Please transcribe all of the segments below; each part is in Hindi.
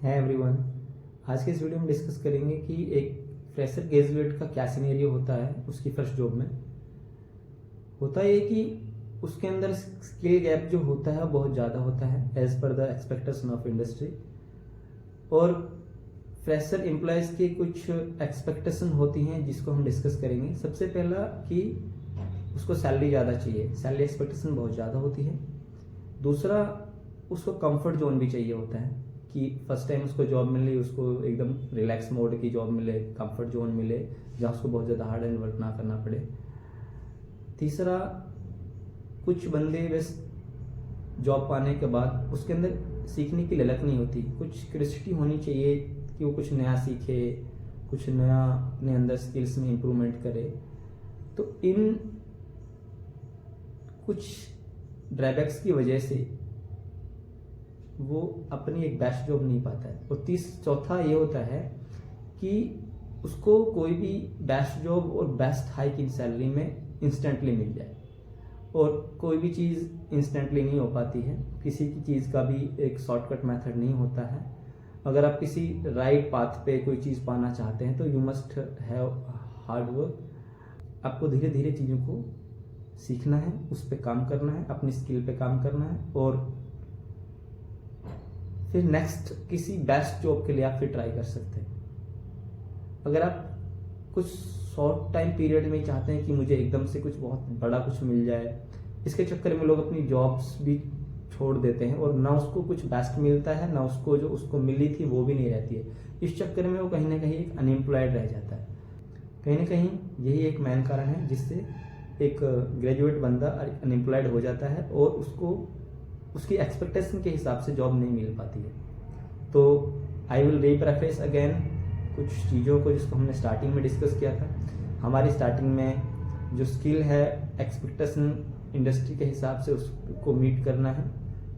है एवरीवन। आज के इस वीडियो में डिस्कस करेंगे कि एक फ्रेशर ग्रेजुएट का क्या सिनेरियो होता है उसकी फर्स्ट जॉब में। होता ये कि उसके अंदर स्किल गैप जो होता है बहुत ज़्यादा होता है as per the expectation of industry, और फ्रेशर एम्प्लॉयज़ की कुछ एक्सपेक्टेशन होती हैं जिसको हम डिस्कस करेंगे। सबसे पहला कि उसको सैलरी ज़्यादा चाहिए, सैलरी एक्सपेक्टेशन बहुत ज़्यादा होती है। दूसरा, उसको कंफर्ट जोन भी चाहिए होता है कि फर्स्ट टाइम उसको जॉब मिले, उसको एकदम रिलैक्स मोड की जॉब मिले, कंफर्ट जोन मिले जहाँ उसको बहुत ज़्यादा हार्ड एंड वर्क ना करना पड़े। तीसरा, कुछ बंदे बस जॉब पाने के बाद उसके अंदर सीखने की ललक नहीं होती, कुछ क्यूरियोसिटी होनी चाहिए कि वो कुछ नया सीखे, कुछ नया अपने अंदर स्किल्स में इम्प्रूवमेंट करे। तो इन कुछ ड्रॉबैक्स की वजह से वो अपनी एक बेस्ट जॉब नहीं पाता है। और चौथा ये होता है कि उसको कोई भी बेस्ट जॉब और बेस्ट हाइक इन सैलरी में इंस्टेंटली मिल जाए, और कोई भी चीज़ इंस्टेंटली नहीं हो पाती है। किसी की चीज़ का भी एक शॉर्टकट मेथड नहीं होता है। अगर आप किसी राइट पाथ पे कोई चीज़ पाना चाहते हैं तो you must have hard work. आपको धीरे धीरे चीज़ों को सीखना है, उस पर काम करना है, अपनी स्किल पे काम करना है, और फिर नेक्स्ट किसी बेस्ट जॉब के लिए आप फिर ट्राई कर सकते हैं। अगर आप कुछ शॉर्ट टाइम पीरियड में चाहते हैं कि मुझे एकदम से कुछ बहुत बड़ा कुछ मिल जाए, इसके चक्कर में लोग अपनी जॉब्स भी छोड़ देते हैं, और ना उसको कुछ बेस्ट मिलता है, ना उसको जो उसको मिली थी वो भी नहीं रहती है। इस चक्कर में वो कहीं ना कहीं एक अनएम्प्लॉयड रह जाता है। कहीं ना कहीं यही एक मेन कारण है जिससे एक ग्रेजुएट बंदा अनएम्प्लॉयड हो जाता है और उसको उसकी एक्सपेक्टेशन के हिसाब से जॉब नहीं मिल पाती है। तो आई विल रीप्रेफेस अगेन कुछ चीज़ों को जिसको हमने स्टार्टिंग में डिस्कस किया था। हमारी स्टार्टिंग में जो स्किल है एक्सपेक्टेशन इंडस्ट्री के हिसाब से उसको मीट करना है।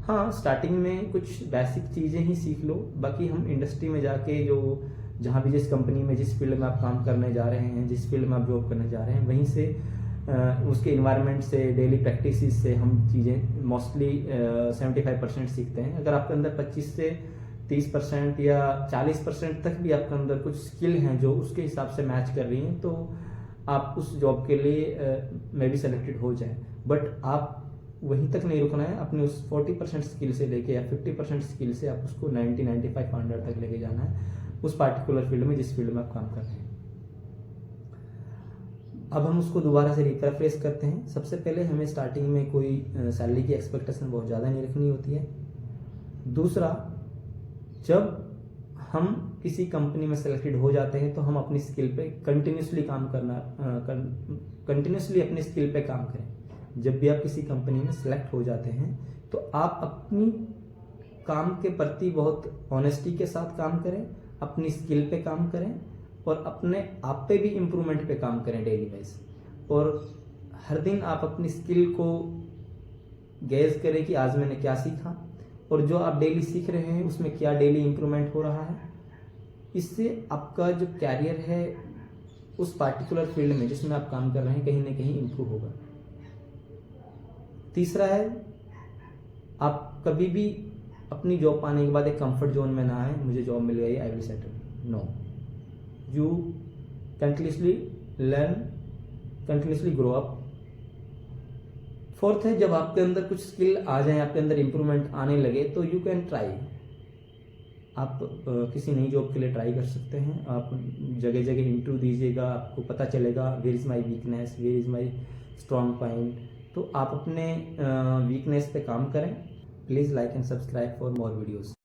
हाँ, स्टार्टिंग में कुछ बेसिक चीज़ें ही सीख लो, बाकी हम इंडस्ट्री में जाके जो जहाँ भी जिस कंपनी में जिस फील्ड में आप काम करने जा रहे हैं, जिस फील्ड में आप जॉब करने जा रहे हैं, वहीं से उसके इन्वायरमेंट से, डेली प्रैक्टिस से हम चीज़ें मोस्टली 75% सीखते हैं। अगर आपके अंदर 25 से 30% या 40% तक भी आपके अंदर कुछ स्किल हैं जो उसके हिसाब से मैच कर रही हैं, तो आप उस जॉब के लिए मे भी सेलेक्टेड हो जाए। बट आप वहीं तक नहीं रुकना है, अपने उस 40% स्किल से लेके या 50% स्किल से आप उसको 90-95 100 तक लेके जाना है उस पार्टिकुलर फील्ड में जिस फील्ड में आप काम कर रहे हैं। अब हम उसको दोबारा से रिफ्रेश करते हैं। सबसे पहले हमें स्टार्टिंग में कोई सैलरी की एक्सपेक्टेशन बहुत ज़्यादा नहीं रखनी होती है। दूसरा, जब हम किसी कंपनी में सेलेक्टेड हो जाते हैं तो हम अपनी स्किल पे कंटिन्यूसली अपनी स्किल पे काम करें। जब भी आप किसी कंपनी में सेलेक्ट हो जाते हैं तो आप अपनी काम के प्रति बहुत ऑनेस्टी के साथ काम करें, अपनी स्किल पे काम करें, और अपने आप पे भी इम्प्रूवमेंट पे काम करें डेली वाइज। और हर दिन आप अपनी स्किल को गेज करें कि आज मैंने क्या सीखा, और जो आप डेली सीख रहे हैं उसमें क्या डेली इम्प्रूवमेंट हो रहा है। इससे आपका जो कैरियर है उस पार्टिकुलर फील्ड में जिसमें आप काम कर रहे हैं कहीं ना कहीं इम्प्रूव होगा। तीसरा है, आप कभी भी अपनी जॉब पाने के बाद एक कंफर्ट जोन में ना आए, मुझे जॉब मिल गई, I will settle. No, you continuously learn, continuously grow up. Fourth है, जब आपके अंदर कुछ स्किल आ जाए, आपके अंदर इंप्रूवमेंट आने लगे, तो यू कैन ट्राई। आप किसी नई जॉब के लिए ट्राई कर सकते हैं। आप जगह जगह इंटरव्यू दीजिएगा, आपको पता चलेगा where is my weakness, where is my strong point. तो आप अपने वीकनेस पे काम करें। Please like and subscribe for more videos.